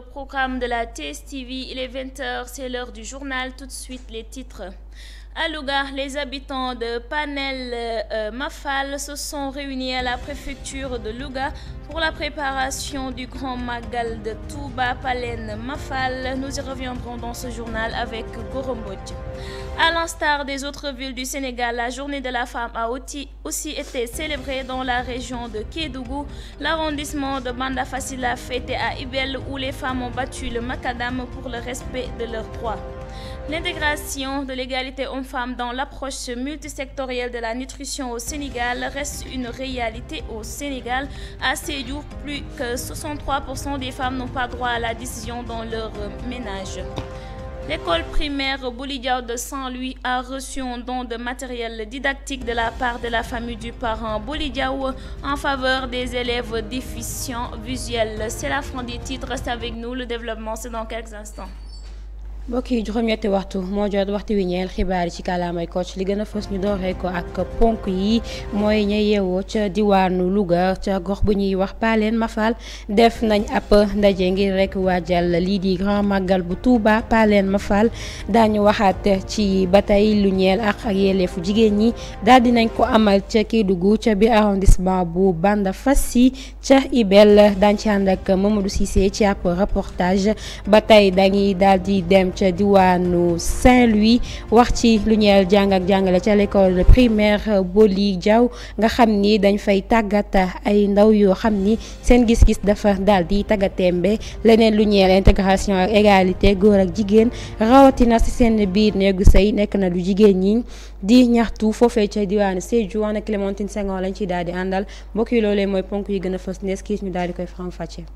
le programme de la TSTV. Il est 20h, c'est l'heure du journal. Tout de suite, les titres. À Louga, les habitants de Panel Mafal se sont réunis à la préfecture de Louga pour la préparation du grand magal de Touba Palen Mafal. Nous y reviendrons dans ce journal avec Gorombodj. À l'instar des autres villes du Sénégal, la journée de la femme a aussi été célébrée dans la région de Kédougou. L'arrondissement de Banda Fassil a fêté à Ibel où les femmes ont battu le macadam pour le respect de leurs droits. L'intégration de l'égalité homme-femme dans l'approche multisectorielle de la nutrition au Sénégal reste une réalité au Sénégal. À Sédhiou, plus que 63% des femmes n'ont pas droit à la décision dans leur ménage. L'école primaire Boulidiao de Saint-Louis a reçu un don de matériel didactique de la part de la famille du parent Boulidiao en faveur des élèves déficients visuels. C'est la fin des titres. Reste avec nous. Le développement, c'est dans quelques instants. mbokk yi juróom-ñetti waxtu moo jot waxtu wi ñeel xibaar yi ci kàllaamay Kocc li gën a fës ñu dooree ko ak ponk yi mooy ña yeewoo ca diwaanu Louga ca gox bu ñuy wax Palen Mafal def nañ ab ndaje ngir rek waajal lii di grand magal bu Touba Palen Mafal daañu waxaat ci ba tey lu ñeel ak yelleefu jigéen ñi daal dinañ ko amal ca Kédougou ca biir arrondissement bu Banda Fassi ca Ibel daañ ci ànd ak Mamadou Cissé ci ab reportage ba tey dañuy daal di dem ca diwaanu Saint-Louis wax ci lu ñeel jàng ak jàngale ca l'école primaire Boli Diaw nga xam ni dañ fay tàggat ay ndaw yoo xam ni seen gis-gis dafa daal di tàggatémbe leneen lu ñeel intégration ak égalité góor ak jigéen rawatina ci seen biir néegu sëy nekk na lu jigéen ñi di ñaxtu foofee ca diwaanu Sédhiou ana Clémentine Senghor lañ ciy daal di àndal mbokk yi loolee mooy ponk yi gën a fës nees kiis ñu daal di koy faram-fàcce.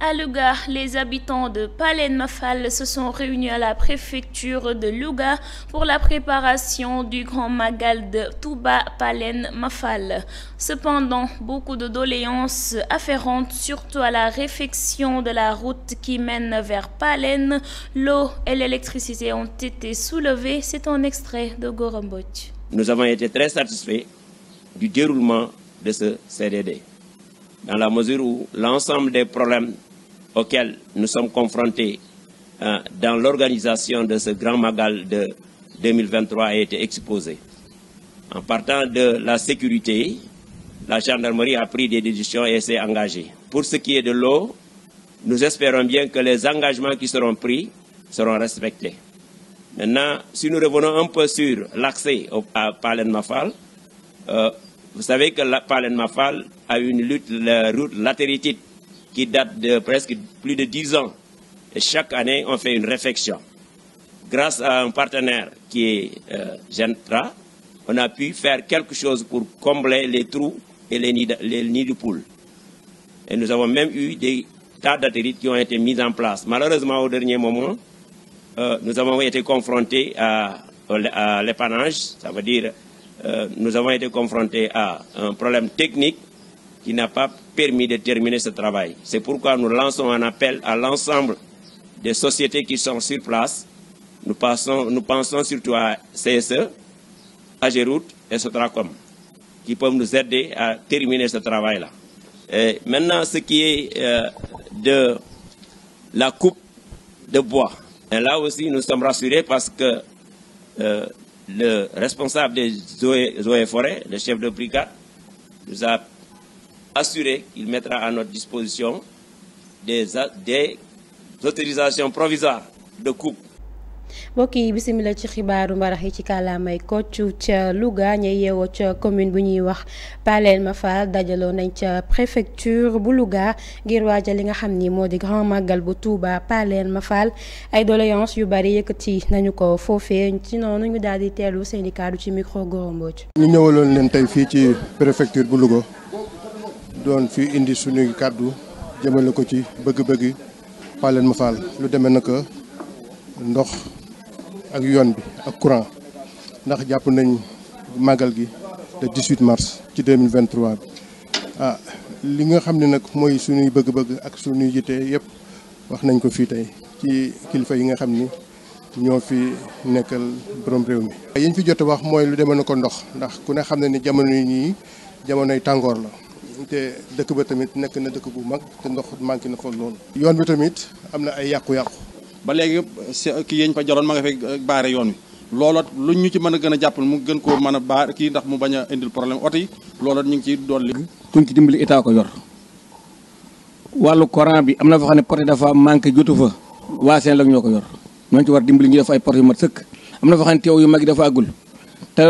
À Louga, les habitants de Palen Mafal se sont réunis à la préfecture de Louga pour la préparation du grand magal de Touba Palen Mafal. Cependant, beaucoup de doléances afférentes, surtout à la réfection de la route qui mène vers Palen, l'eau et l'électricité ont été soulevées. C'est un extrait de Gorombodj. Nous avons été très satisfaits du déroulement de ce CDD, dans la mesure où l'ensemble des problèmes auxquels nous sommes confrontés dans l'organisation de ce grand magal de 2023 a été exposé. En partant de la sécurité, la gendarmerie a pris des décisions et s'est engagée. Pour ce qui est de l'eau, nous espérons bien que les engagements qui seront pris seront respectés. Maintenant, si nous revenons un peu sur l'accès à Palen Mafal, vous savez que la Palen Mafal a une route latérite qui date de presque plus de 10 ans. Et chaque année, on fait une réfection. Grâce à un partenaire qui est Gentra, on a pu faire quelque chose pour combler les trous et les nids de poules. Et nous avons même eu des tas d'atérites qui ont été mis en place. Malheureusement, au dernier moment, nous avons été confrontés à l'épanage, ça veut dire nous avons été confrontés à un problème technique qui n'a pas permis de terminer ce travail. C'est pourquoi nous lançons un appel à l'ensemble des sociétés qui sont sur place. Nous pensons surtout à CSE, Ageroute et Sotracom, qui peuvent nous aider à terminer ce travail-là. Maintenant, ce qui est de la coupe de bois. Et là aussi, nous sommes rassurés parce que le responsable des eaux et forêts, le chef de brigade, nous a assuré qu'il mettra à notre disposition des autorisations provisoires de coupe. mbokk yi bisimila ci xibaaru mbarax yi ci kàllaamay Kocc ca Louga ña yeewoo ca commune bu ñuy wax Palen Mafal dajaloo nañ ca préfecture bu Louga ngir waajal li nga xam ni moo di grand magal bu Touba Palen Mafal ay doléances yu bari yëkkati nañu ko foofee ci noonu ñu daal di teelu seeni kaddu ci micro Gorombodj. ñu ñëwaloon leen tey fii ci préfecture bu Louga doon fi indi suñuy kaddu jëmale ko ci bëgg-bëgg Palen Mafal lu demee naka ndox ak yoon bi ak courant ndax jàpp nañ màggal gi le 18 mars ci 2023 bi li nga xam ne nag mooy suñuy bëgg-bëgg ak suñuy yitte yëpp wax nañ ko fii tey ci kilifa yi nga xam ni ñoo fi nekkal borom réew mi. yiñ fi jot a wax mooy lu demee na ko ndox ndax ku ne xam ne ni jamono yi nii jamonoy tàngoor la te dëkk ba tamit nekk na dëkk bu mag te ndox manqué na fa loolu. yoon bi tamit am na ay yàqu-yàqu. ba léegi kii yeñ fa joroon ma nga fay baare yoon wi loolu lu ñu ci mën a gën a jàppal mu gën koo mën a baar kii ndax mu bañ a indil problème oto yi loolu ñu ngi ciy dolli. kuñ ci dimbali état ko yor wàllu courant bi am na fa xam ne porté dafa manqué jotu fa waa seen la ñoo ko yor ñoo ci war dimbali ñu def ay porté yu mat sëkk. am na fa xam ne teew yu mag yi dafa àggul te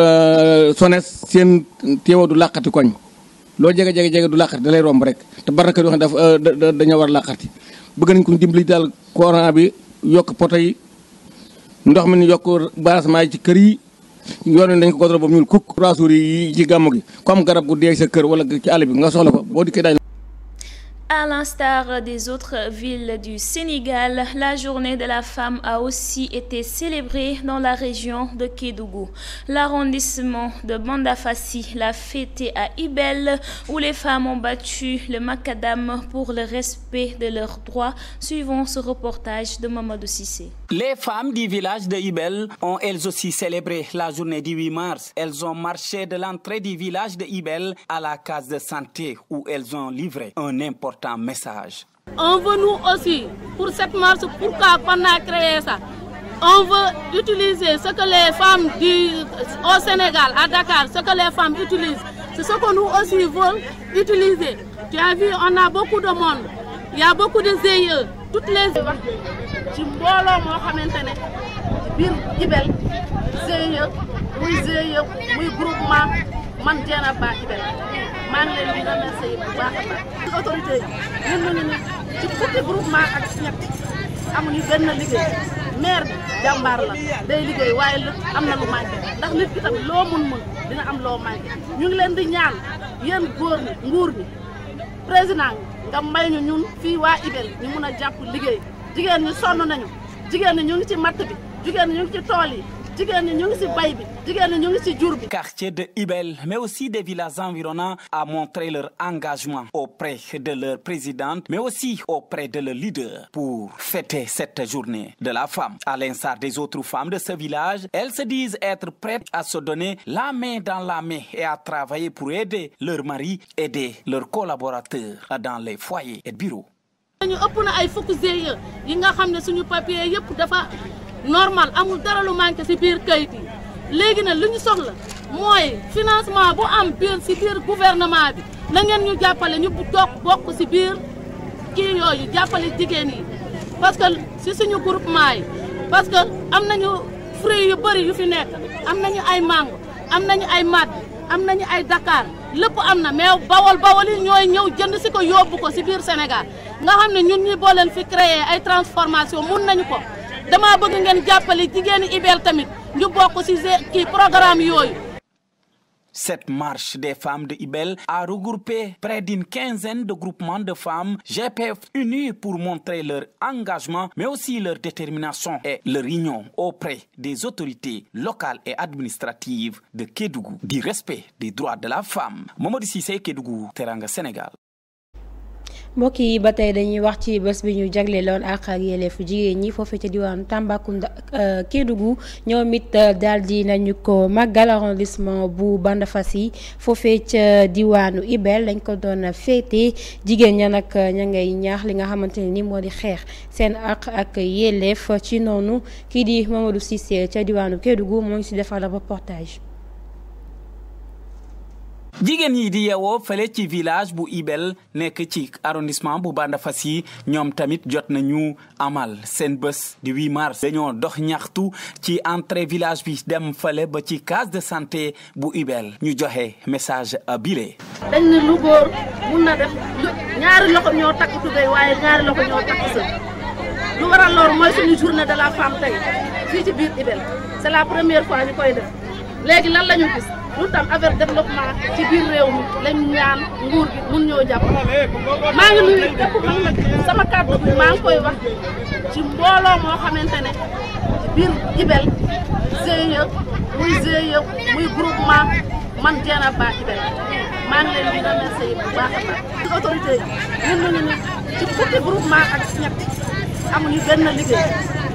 SONES seen teewoo du làqati koñ loo jege du làqati da lay romb rek te bari na kër yoo xam ne dañoo war a làqati bëgg nañ ko dimbali daal courant bi yokk poto yi ndox mi ni yokk barasement yi ci kër yi yoon nañ ko godoro boobu ñuul kukk 3 jours yi ci gàmmu gi comme garab gu dee sa kër wala ci àll bi nga soxla ko boo dikkee dañ. À l'instar des autres villes du Sénégal, la journée de la femme a aussi été célébrée dans la région de Kédougou. L'arrondissement de Bandafassi l'a fêté à Ibel, où les femmes ont battu le macadam pour le respect de leurs droits, suivant ce reportage de Mamadou Cissé. Les femmes du village de Ibel ont elles aussi célébré la journée du 8 mars. Elles ont marché de l'entrée du village de Ibel à la case de santé, où elles ont livré un important message. On veut nous aussi, pour cette marche, pourquoi on a créé ça? On veut utiliser ce que les femmes au Sénégal, à Dakar, ce que les femmes utilisent. C'est ce que nous aussi voulons utiliser. Tu as vu, on a beaucoup de monde. Il y a beaucoup de GIE. Toutes les... ci mbooloo moo xamante ne biir Ibel GIE muy groupement man Diena Ba Ibel maa ngi leen di remercier bu baax a baax. autorité yi ñun nañu ne ci fukki groupement ak ñett amuñu benn liggéey maire bi jàmbaar la day liggéey waaye lépp am na lu manqué ndax nit ki tamit loo mun dina am loo manqué ñu ngi leen di ñaan yéen góor ñi nguur ñi président nga may ñu ñun fii waa Ibel ñu mun a jàpp liggéey. jigéen ñi sonn nañu jigéen ñi ñu ngi ci matt bi jigéen ñi ñu ngi ci tool yi jigéen ñi ñu ngi ci bay bi jigéen ñi ñu ngi ci jur bi. Quartier de Ibel, mais aussi des villages environnants, a montré leur engagement auprès de leur présidente, mais aussi auprès de leur leader pour fêter cette journée de la femme. À l'instar des autres femmes de ce village, elles se disent être prêtes à se donner la main dans la main et à travailler pour aider leurs maris, aider leurs collaborateurs dans les foyers et bureaux. ñu ëpp na ay fukk GIE yi nga xam ne suñu papier yëpp dafa normal amul dara lu manqué ci biir kayit yi léegi nag lu ñu soxla mooy financement bu am biir ci biir gouvernement bi na ngeen ñu jàppale ñu bokk ci biir kii yooyu jàppale jigéen yi parce que ci suñu groupement yi parce que am nañu fruits yu bëri yu fi nekk am nañu ay mango am nañu ay mat am nañu ay Dakar lépp am na mais bawol yi ñooy ñëw jënd ci ko yóbbu ko ci biir Sénégal nga xam ne ñun ñi boo leen fi créé ay transformation mun nañu ko dama bëgg ngeen jàppale jigéeni Ibel tamit ñu bokk ci kii programme yooyu. Cette marche des femmes de Ibel a regroupé près d'une quinzaine de groupements de femmes GPF unis pour montrer leur engagement, mais aussi leur détermination et leur union auprès des autorités locales et administratives de Kédougou, du respect des droits de la femme. Mamadou Cissé, Kédougou, Teranga, Sénégal. mbokk yi ba tey dañuy wax ci bés bi ñu jagleeloon ak yelleefu jigéen ñi foofee ca diwaanu Tambacounda Kédougou ñoom it daal di nañu ko màggal arrondissement bu Bandafassi foofee ca diwaanu Ibel dañ ko doon féete jigéen ña nag ña ngay ñaax li nga xamante ne ni moo di xeex seen ak yelleef ci noonu kii di Mamadou Cissé ca diwaanu Kédougou moo ngi si defar reportage. jigéen yi di yeewoo fële ci village bu Ibel nekk ci arrondissement bu Bandafassi ñoom tamit jot nañu amal seen bés du 8 mars dañoo dox ñaxtu ci entrée village bi dem fële ba ci case de santé bu Ibel ñu joxe message bile. dañ ne lu góor mun na def ñaari loxo ñoo takk tubéy waaye ñaari loxo ñoo takk sër lu waral loolu mooy suñu journée de la femme tey fii ci biir Ibel c'est la première fois ñu koy def léegi lan la ñu gis. lu tam affaire développement ci biir réew mi lañ ñaan nguur gi mun ñoo jàpp maa ngi nuyu képp man nag sama kàddu bi maa ngi koy wax ci mbooloo moo xamante ne ci biir Ibel GIE muy groupement man Diena Ba Ibel maa ngi leen di remercier bu baax a baax. autorité yi ñun ñu ne ci fukki groupement ak ñett amuñu benn liggéey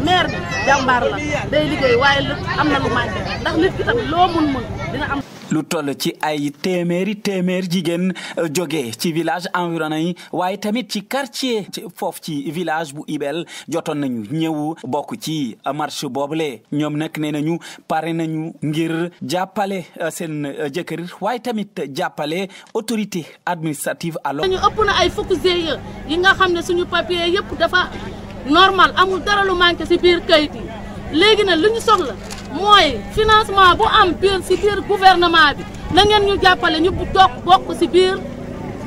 maire bi jàmbaar la day liggéey waaye lu am na lu manqué ndax nit ki tamit loo mun dina am. lu toll ci ay téeméer jigéen jóge ci village environnant yi waaye tamit ci quartier foofu ci village bu Ibel jotoon nañu ñëw bokk ci marche boobule ñoom nag nee nañu pare nañu ngir jàppale seen jëkkër waaye tamit jàppale autorité administrative. alors ñu ëpp na ay fukk GIE yi nga xam ne suñu papier yëpp dafa normal amul dara lu manqué si biir kayit yi léegi nag lu ñu soxla mooy financement bu am biir si biir gouvernement bi na ngeen ñu jàppale ñu bokk si biir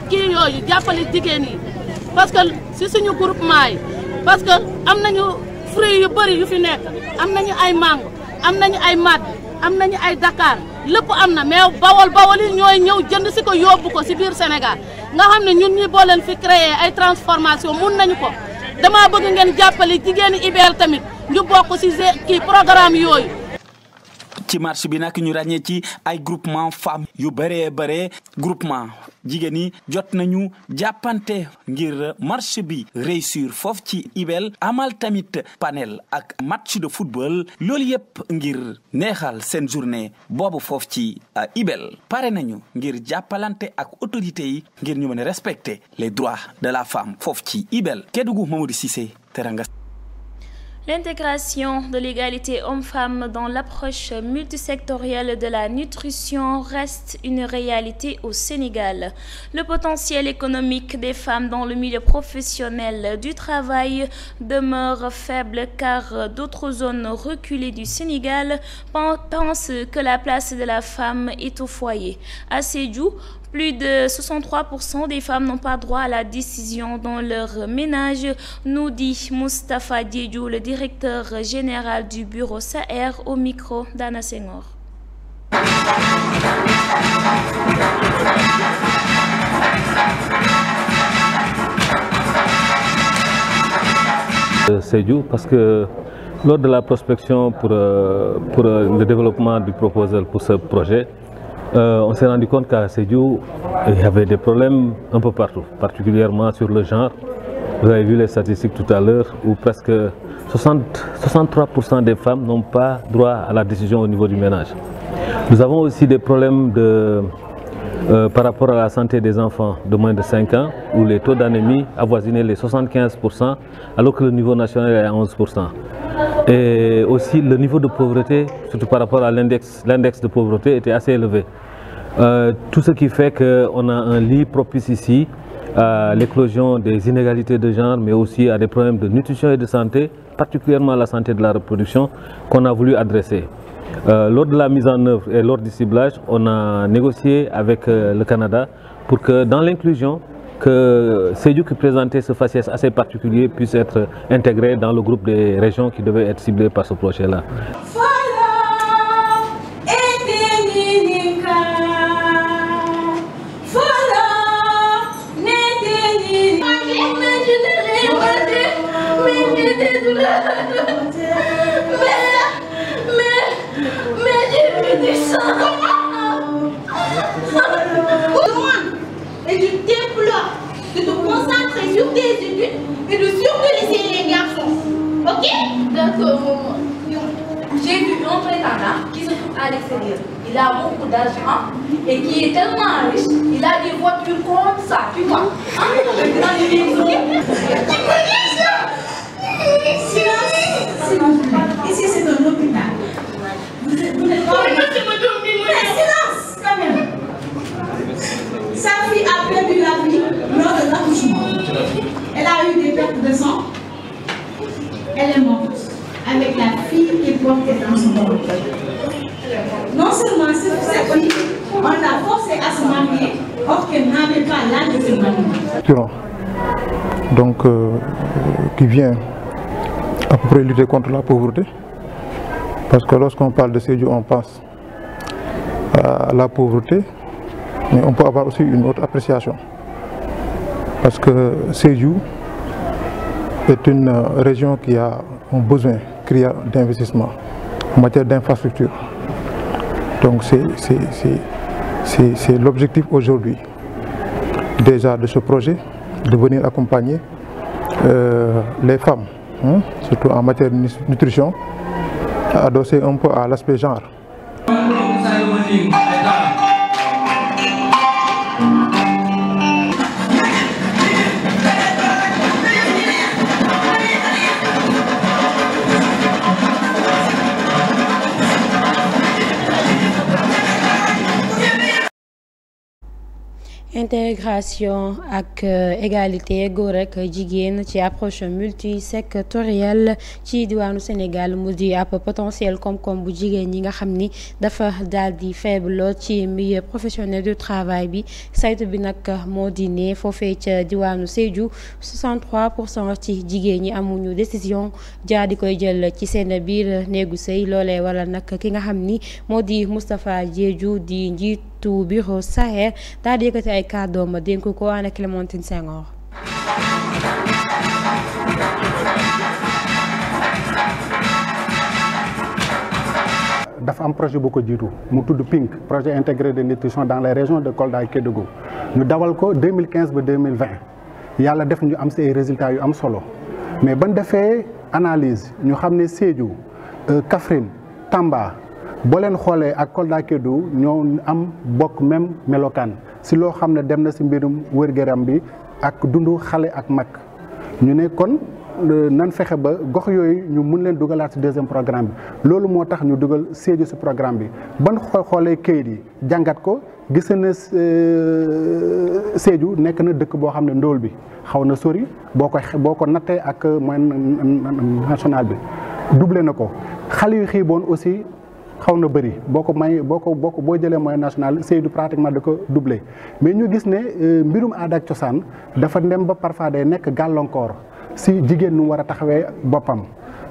kii yooyu jàppale jigéen yi parce que si suñu groupement yi parce que am nañu fruits yu bëri yu fi nekk am nañu ay mango am nañu ay mat am nañu ay Dakar lépp am na mais bawol yi ñooy ñëw jënd si ko yóbbu ko si biir Sénégal nga xam ne ñun ñi boo leen fi créer ay transformation mun nañu ko dama bëgg ngeen jàppale jigéeni Ibel tamit ñu bokk si kii programme yooyu. ci marche bi nag ñu ràññee ci ay groupement femmes yu bëree groupement jigéen ñi jot nañu jàppante ngir marche bi réussir foofu ci Ibel amal tamit panel ak match de football loolu yëpp ngir neexal seen journée boobu foofu ci Ibel pare nañu ngir jàppalante ak autorités yi ngir ñu mën a respecter les droits de la femme foofu ci Ibel Kédougou Mamadou Cissé Teranga. L'intégration de l'égalité homme-femme dans l'approche multisectorielle de la nutrition reste une réalité au Sénégal. Le potentiel économique des femmes dans le milieu professionnel du travail demeure faible car d'autres zones reculées du Sénégal pensent que la place de la femme est au foyer. À Sédhiou, plus de 63% des femmes n'ont pas droit à la décision dans leur ménage, nous dit Moustapha Diédhiou, le directeur général du bureau SAER, au micro d'Anna Senghor. Sédhiou, parce que lors de la prospection pour le développement du proposal pour ce projet, on s'est rendu compte qu'à Sédhiou, il y avait des problèmes un peu partout, particulièrement sur le genre. Vous avez vu les statistiques tout à l'heure où presque 63% des femmes n'ont pas droit à la décision au niveau du ménage. Nous avons aussi des problèmes par rapport à la santé des enfants de moins de 5 ans où les taux d'anémie avoisinaient les 75% alors que le niveau national est à 11%. Et aussi le niveau de pauvreté, surtout par rapport à l'index de pauvreté, était assez élevé. Tout ce qui fait qu'on a un lit propice ici à l'éclosion des inégalités de genre, mais aussi à des problèmes de nutrition et de santé, particulièrement la santé de la reproduction, qu'on a voulu adresser. Lors de la mise en œuvre et lors du ciblage, on a négocié avec le Canada pour que dans l'inclusion, que Sédhiou qui présentait ce faciès assez particulier puisse être intégré dans le groupe des régions qui devaient être ciblées par ce projet-là. Et je déplore de te concentrer sur tes études et de surtout laisser les garçons. Ok? D'accord, maman. J'ai vu un prétendant qui se trouve à l'extérieur. Il a beaucoup d'argent et qui est tellement riche, il a des voitures comme ça, tu vois. Silence. Ici c'est un hôpital. Vous n'êtes pas... Silence quand même. Sa fille a perdu la vie lors de l'accouchement. Elle a eu des pertes de sang. Elle est morte avec la fille qui portait dans son ventre. Non seulement cette fille, on l'a forcée à se marier, or qu'elle n'avait pas l'âge de se marier. Donc, qui vient à peu près lutter contre la pauvreté. Parce que lorsqu'on parle de Sédhiou, on pense à la pauvreté. Mais on peut avoir aussi une autre appréciation. Parce que Sédhiou est une région qui a un besoin criant d'investissement en matière d'infrastructure. Donc c'est l'objectif aujourd'hui déjà de ce projet, de venir accompagner les femmes surtout en matière de nutrition, adossé un peu à l'aspect genre. Intégration ak égalité góor ak jigéen ci approche multisectorielle ci diwaanu Sénégal mu di ab potentiel koom-koom bu jigéen ñi nga xam ni dafa daal di faible ci milieu professionnel du travail bi saytu bi nag moo di ne foofee ca diwaanu Sédhiou 63% ci jigéen ñi amuñu décision jaar di koy jël ci seen biir néegu sëy loolee wala nag ki nga xam ni moo di Moustapha Diédhiou di njiitu bureau Saher daal di yëkkati ay kàddoom dénk ko Anna Clémentine Senghor. dafa am projet bu ko jiitu mu tudd PINK projet intégré de nutrition dans les régions de Kolda ak Kédougou ñu dawal ko 2015 ba 2020 yàlla def ñu am si ay résultats yu am solo mais ban defee analyse ñu xam ne Sédhiou Kaffrine Tamba boo leen xoolee ak Kolda Kédougou ñoo am bokk même melokaan si loo xam ne dem na si mbirum wér-gu-yaram bi ak dundu xale ak mag ñu ne kon nan fexe ba gox yooyu ñu mun leen dugalaat si deuxième programme bi loolu moo tax ñu dugal Sédhiou si programme bi ban xoolee kayit yi jàngat ko gis na Sédhiou nekk na dëkk boo xam ne ndóol bi xaw na sori boo ko nattee ak moyenne nationale bi doublé na ko xale yu xiiboon aussi xaw na bëri boo jëlee moyenne nationale Sédhiou pratiquement da ko doublé mais ñu gis ne mbirum aada ak cosaan dafa dem ba parfois day nekk gàllankoor si jigéen nu war a taxawee boppam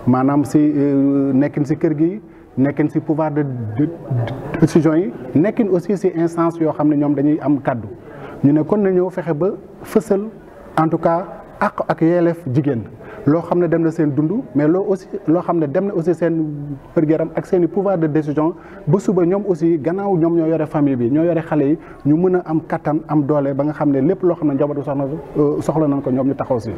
maanaam si nekkin si kër gi nekkin si pouvoir de décision yi nekkin aussi si instance yoo xam ne ñoom dañuy am kaddu ñu ne kon na ñëw fexe ba fësal en tout cas ak yelleef jigéen loo xam ne dem na seen dund mais loo xam ne dem na aussi seen wér-gu-yaram ak seen i pouvoir de décision ba suba ñoom aussi gannaaw ñoom ñoo yore famille bi ñoo yore xale yi ñu mën a am kattan am doole ba nga xam ne lépp loo xam ne njabootu soxla nañ ko ñoom ñu taxaw si.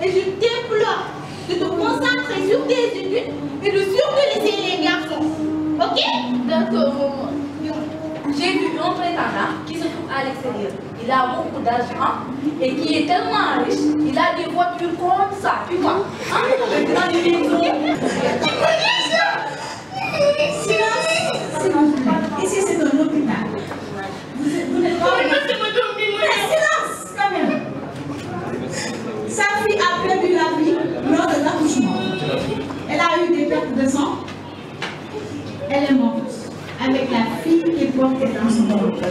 Et je t'implore de te concentrer sur tes études et de surtout laisser les garçons. Ok? D'accord, maman. J'ai vu un prétendant qui se trouve à l'extérieur. Il a beaucoup d'argent et qui est tellement riche, il a des voitures comme ça, tu vois. Dans les maisons. Silence. Ici, c'est un hôpital. Vous n'êtes pas... Silence, quand même. Sa fille a perdu la vie lors de l'accouchement. Elle a eu des pertes de sang. Elle est morte avec la fille qui portait dans son ventre.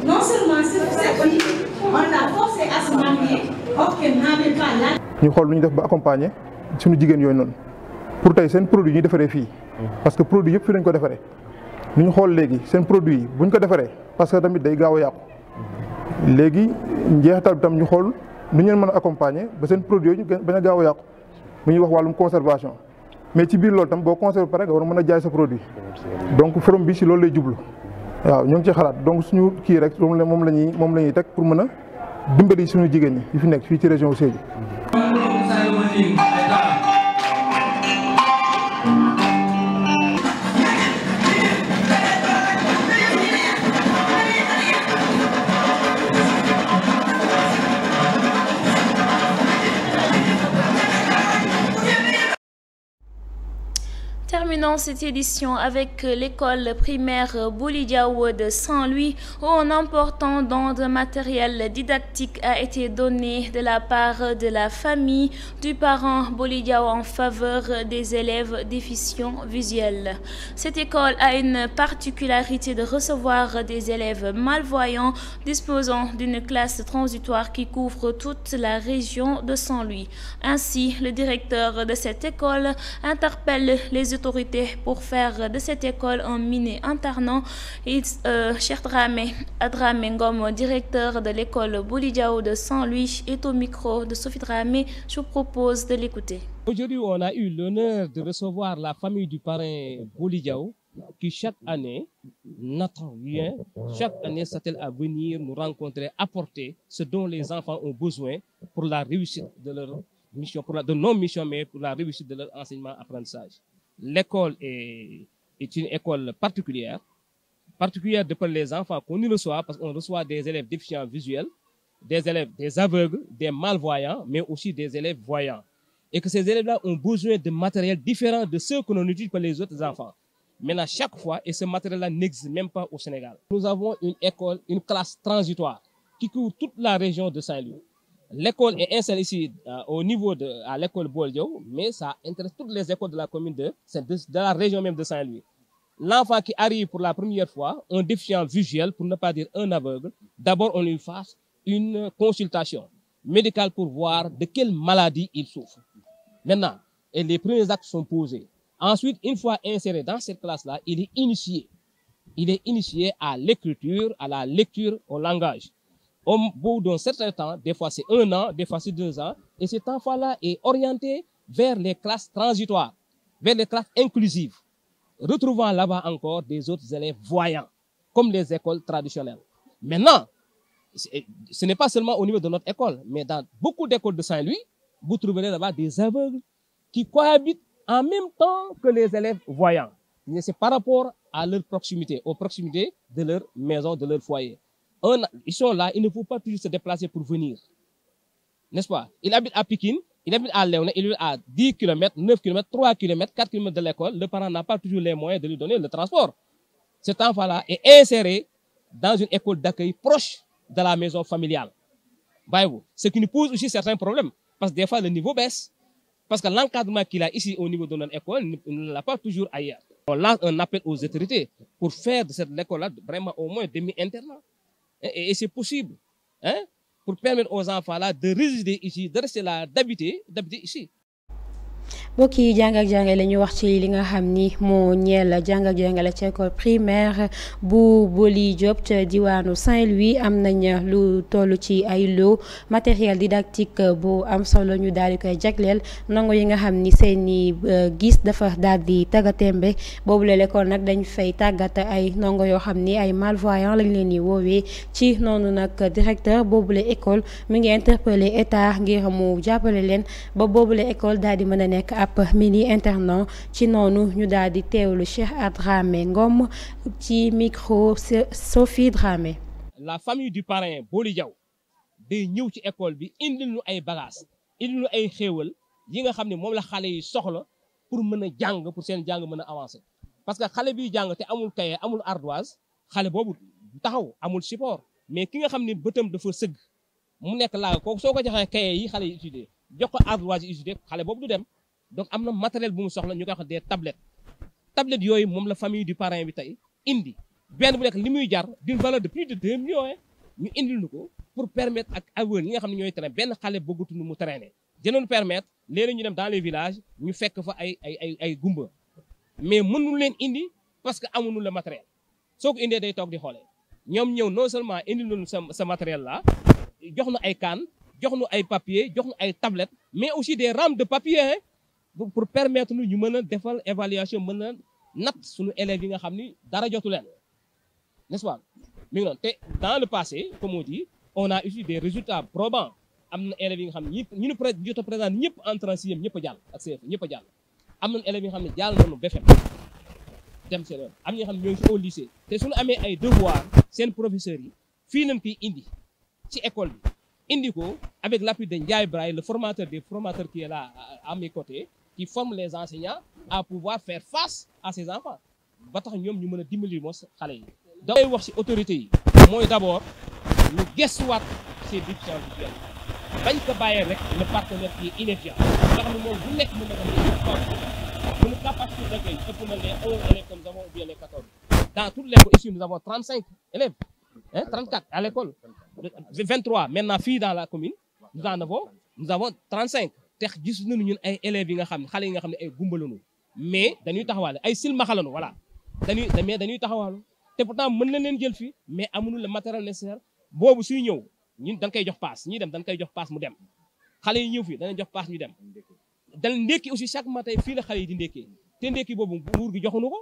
Non seulement cette fille, on l'a forcée à se marier, or qu'elle n'avait pas l'âge. ñu xool lu ñu def ba accompagner suñu jigéen yooyu noonu pour tey seen produit ñu defaree fii parce que produit yëpp fii lañ ko defaree ñu xool léegi seen produit yi bu ñu ko defaree parce que tamit day gaaw a yàqu léegi njeexital bi tam ñu xool nu ñu leen mën a accompagner ba seen produit yooyu ñu bañ a gaaw a yàqu bu ñuy wax wàllum conservation mais ci biir loolu tam boo conservé pare nga war a mën a jaay sa produit donc forum bi si loolu lay jublu waaw ñoo ngi ci xalaat donc suñu kii rek moom la ñuy teg pour mën a dimbali suñu jigéen ñi yi fi nekk fii ci région Sédhiou. Terminons cette édition avec l'école primaire Bouli Diawo de Saint-Louis où un important don de matériel didactique a été donné de la part de la famille du parent Bouli Diawo en faveur des élèves déficients visuels. Cette école a une particularité de recevoir des élèves malvoyants disposant d'une classe transitoire qui couvre toute la région de Saint-Louis. Ainsi, le directeur de cette école interpelle les autorités autorités pour faire de cette école un mini-internat. Cheikh Dramé Ngom, directeur de l'école Bouli Diaw de Saint-Louis, est au micro de Sophie Dramé. Je vous propose de l'écouter. Aujourd'hui, on a eu l'honneur de recevoir la famille du parrain Bouli Diaw, qui chaque année n'attend rien. Chaque année s'attelle à venir nous rencontrer, apporter ce dont les enfants ont besoin pour la réussite de leur mission, de nos missions, mais pour la réussite de leur enseignement-apprentissage. L'école est une école particulière de par les enfants qu'on y reçoit, parce qu'on reçoit des élèves déficients visuels, des élèves, des aveugles, des malvoyants, mais aussi des élèves voyants. Et que ces élèves-là ont besoin de matériel différent de ceux que l'on utilise par les autres enfants. Maintenant, chaque fois, et ce matériel-là n'existe même pas au Sénégal. Nous avons une école, une classe transitoire qui couvre toute la région de Saint-Louis. L'école est installée ici au niveau à l'école Bouli Diaw, mais ça intéresse toutes les écoles de la commune de la région même de Saint-Louis. L'enfant qui arrive pour la première fois, un déficient visuel, pour ne pas dire un aveugle, d'abord on lui fasse une consultation médicale pour voir de quelle maladie il souffre. Maintenant, et les premiers actes sont posés. Ensuite, une fois inséré dans cette classe-là, il est initié. Il est initié à l'écriture, à la lecture, au langage. Au bout d'un certain temps, des fois c'est 1 an, des fois c'est 2 ans, et cet enfant-là est orienté vers les classes transitoires, vers les classes inclusives, retrouvant là-bas encore des autres élèves voyants, comme les écoles traditionnelles. Maintenant, ce n'est pas seulement au niveau de notre école, mais dans beaucoup d'écoles de Saint-Louis, vous trouverez là-bas des aveugles qui cohabitent en même temps que les élèves voyants. C'est par rapport à leur proximité, aux proximités de leur maison, de leur foyer. Ils sont là, ils ne peuvent pas toujours se déplacer pour venir. N'est-ce pas? Il habite à Pikine, il habite à Léona, il est à 10 km, 9 km, 3 km, 4 km de l'école. Le parent n'a pas toujours les moyens de lui donner le transport. Cet enfant-là est inséré dans une école d'accueil proche de la maison familiale. Voyez-vous, ce qui nous pose aussi certains problèmes, parce que des fois le niveau baisse. Parce que l'encadrement qu'il a ici au niveau de notre école, il ne l'a pas toujours ailleurs. On lance un appel aux autorités pour faire de cette école-là vraiment au moins demi-internat. Et c'est possible, hein, pour permettre aux enfants-là de résider ici, de rester là, d'habiter ici. mbokk yi jàng ak jàngale ñu wax ci li nga xam ni moo ñeel jàng ak jàngale ci école primaire bu Bouli Diaw ca diwaanu Saint-Louis am nañ lu toll ci ay lot matériel didactique bu am solo ñu daal di koy jagleel ndongo yi nga xam ni seeni gis dafa daal di tàggatémbe boobu la l'école nag dañ fay tàggat ay ndongo yoo xam ni ay malvoyants lañ leen di woowee ci noonu nag directeur boobu la école mi ngi interpellé état ngir mu jàppale leen ba boobu la école daal di mën a nekk ab mini internat ci noonu ñu daal di teewlu Cheikh Dramé Ngom ci micro Sophie Dramé. La famille du parrain Bouli Diaw day ñëw ci école bi indil ñu ay bagages indil ñu ay xéewal yi nga xam ne moom la xale yi soxla pour mën a jàng pour seen jàng mën a avancer. parce que xale biy jàng te amul cahier amul ardoise xale boobu taxaw amul support mais ki nga xam ne bëtam dafa sëgg mu nekk laa kooku soo ko joxee cahier yi xale yi étudier jox ko ardoise yi étudier xale boobu du dem. Donc am na matériel bu mu soxla ñu koy wax des tablettes yooyu moom la famille du parrain bi tey indi benn bu nekk li muy jar d'une valeur de plus de 2 millions ñu indil ñu ko pour permettre ak aveux yi nga xam ne ñooy traîner benn xale bëggatuñu mu traîner dinañu permettre léeg-léeg ñu dem dans les villages ñu fekk fa ay gumba mais mënuñu leen indi parce que amuñu le matériel soo ko indee day toog di xoolee ñoom ñëw non seulement indil ñu sa matériel là jox nu ay kaan jox nu ay papier jox nu ay tablettes mais aussi des rames de papier pour permettre ñu mën a defal évaluation mën a natt suñu élèves yi nga xam ni dara jotu leen n'est-ce pas mi ngi noonu te dans le passé comme on dit on a eu des résultats probants am na élèves yi nga xam ne ñu jot a présent ñëpp en 36e ñëpp a jàll ak CFEE ñëpp a jàll am na élèves yi nga xam ne jàll nañu BFEM dem seen yoon am ñi nga xam ne ñoo ngi au lycée te suñu amee ay devoir seen professeurs yi fii nañ koy indi ci école bi indi ko avec l'appui de Ndiaye Braille le formateur des formateurs qui est là à mes côtés qui forme les enseignants à pouvoir faire face à ces enfants ba tax ñoom ñu mën a dimbali mos xale yi. da ngay wax ci autorités yi mooy d'abord ñu gëstuwaat ces déficients visuels bañ ko bàyyee rek le partenaire qui est inefficace nga xam ne moom bu nekk mën na ko mën capacité d'accueil ëpp na les 11 élèves que nous avons ou bien les 14 dans toute l'école ici nous avons 35 élèves 34 à l'école 23 maintenant fii dans la commune nous avons 35 te gis nañu ñun ay élèves yi nga xam ne xale yi nga xam ne ay gumba lañu mais dañuy taxawaale ay silmaxalanu voilà dañuy taxawaalu te pourtant mën na leen jël fii mais amuñu le matériel nécessaire boobu suy ñëw ñun dañ koy jox paas ñuy dem dañ koy jox paas mu dem xale yi ñëw fii danañ jox paas ñu dem dañ ndékki aussi chaque matin fii la xale yi di ndékkee te ndékki boobu nguur gi joxuñu ko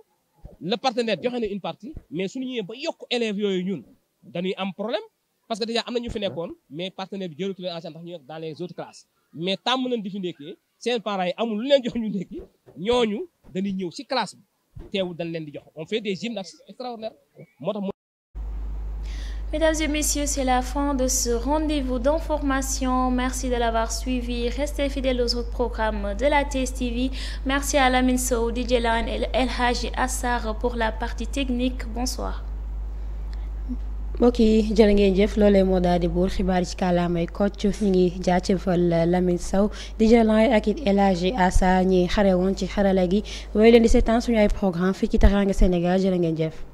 le partenaire joxe na une partie mais suñu ñëwee ba yokk élèves yooyu ñun dañuy am problème parce que déjà am na ñu fi nekkoon mais partenaire bi jëlatu leen en charge ndax ñu dans les autres classes mais tàmm nañ di fi ndékkee seen parents yi amul lu leen jox ñu ndékki ñooñu dañuy ñëw ci classe bi teewul dañ leen di jox on fait des gymnastiques extraordinaires moo tax. Mesdames et messieurs, c'est la fin de ce rendez-vous d'information. Merci de l'avoir suivi. Restez fidèles aux autres programmes de la TSTV. Merci à Lamine Sow, DJ Lan et El Hadji Assar pour la partie technique. Bonsoir. mbokk yi jërë ngeen jëf loolee moo daal di buur xibaar yi ci kàllaamay Kocc ñu ngi jaajëfal Lamine Sow DJ Lan ak it El Hadji Assar ñi xare woon ci xarala gi wooyu leen di seetaan suñu ay programme fii ci Teranga Sénégal jërë ngeen jëf.